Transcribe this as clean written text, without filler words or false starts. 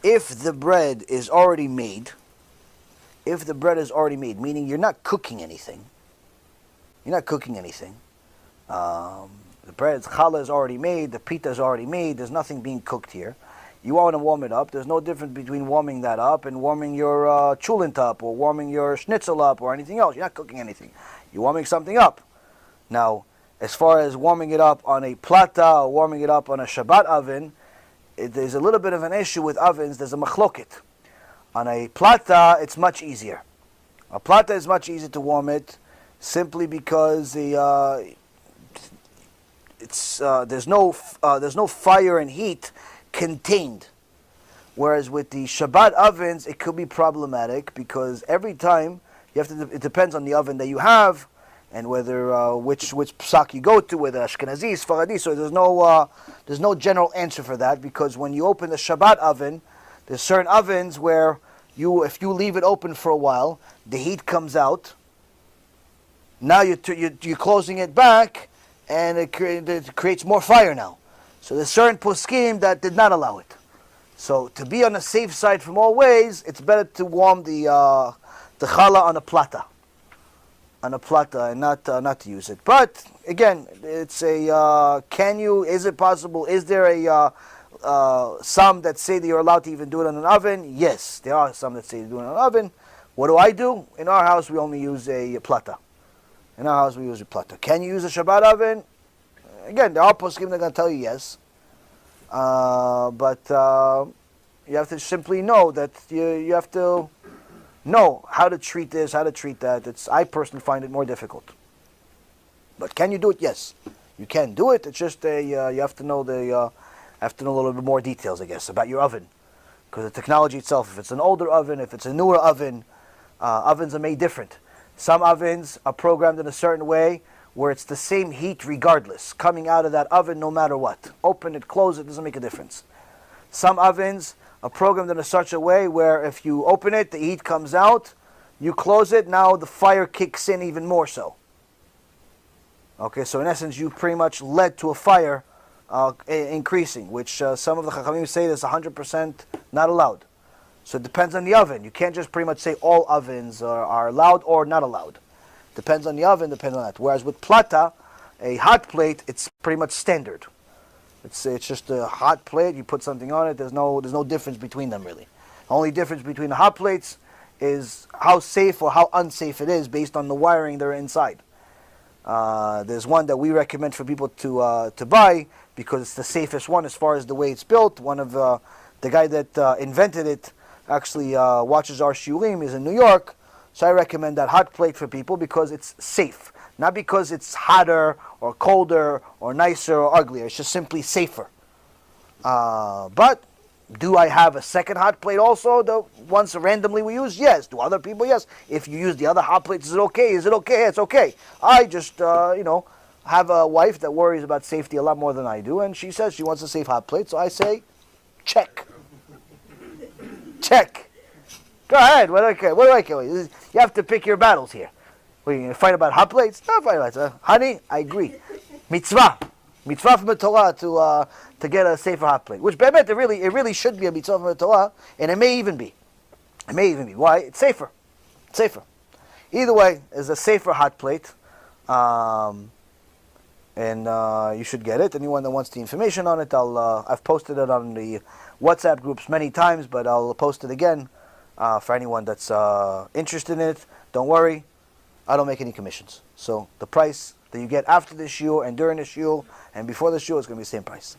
if the bread is already made, meaning you're not cooking anything. The bread's challah is already made, the pita is already made, there's nothing being cooked here. You want to warm it up, there's no difference between warming that up and warming your chulent up or warming your schnitzel up or anything else. You're not cooking anything. You're warming something up. Now, as far as warming it up on a plata or warming it up on a Shabbat oven, there's a little bit of an issue with ovens. There's a machloket. On a plata, it's much easier. A plata is much easier to warm it simply because there's no fire and heat contained. Whereas with the Shabbat ovens, it could be problematic because every time it depends on the oven that you have and whether which psak you go to, whether Ashkenazi, Sfaradi. So there's no general answer for that, because when you open the Shabbat oven, there's certain ovens where if you leave it open for a while, the heat comes out. Now you're closing it back, and it creates more fire now. So there's certain poskim that did not allow it. So to be on the safe side from all ways, it's better to warm the challah on a plata, and not to use it. But again, it's is it possible? Is there some that say that you're allowed to even do it in an oven? Yes, there are some that say to do it in an oven. What do I do? In our house, we only use a plata. Can you use a Shabbat oven? Again, there are poskim that are going to tell you yes. But you have to simply know that you have to know how to treat this, how to treat that. I personally find it more difficult. But can you do it? Yes, you can do it. It's just you have to know a little bit more details, I guess, about your oven, because the technology itself. If it's an older oven, if it's a newer oven, ovens are made different. Some ovens are programmed in a certain way where it's the same heat regardless, coming out of that oven no matter what. Open it, close it, doesn't make a difference. Some ovens are programmed in such a way where if you open it, the heat comes out, you close it, now the fire kicks in even more so. Okay, so in essence, you pretty much led to a fire increasing, which some of the Chachamim say is 100% not allowed. So it depends on the oven. You can't just pretty much say all ovens are allowed or not allowed. Depends on the oven, depends on that. Whereas with plata, a hot plate, it's pretty much standard. It's just a hot plate, you put something on it, there's no difference between them really. The only difference between the hot plates is how safe or how unsafe it is based on the wiring that are inside. There's one that we recommend for people to buy because it's the safest one as far as the way it's built. One of the guy that invented it actually watches our shiurim, is in New York. So I recommend that hot plate for people because it's safe. Not because it's hotter or colder or nicer or uglier. It's just simply safer. But do I have a second hot plate also? The ones randomly we use? Yes. Do other people? Yes. If you use the other hot plates, is it okay? Is it okay? It's okay. I just, have a wife that worries about safety a lot more than I do, and she says she wants a safe hot plate. So I say, check. Check. Go ahead. What do I care? You have to pick your battles here. What, are you going to fight about hot plates? Not fight about it. Honey, I agree. Mitzvah from the Torah to get a safer hot plate. Which, it really should be a mitzvah from the Torah, and it may even be. Why? It's safer. Either way, it's a safer hot plate. And you should get it. Anyone that wants the information on it, I've posted it on the WhatsApp groups many times, but I'll post it again for anyone that's interested in it. Don't worry, I don't make any commissions. So the price that you get after the shiur and during the shiur and before the shiur is going to be the same price.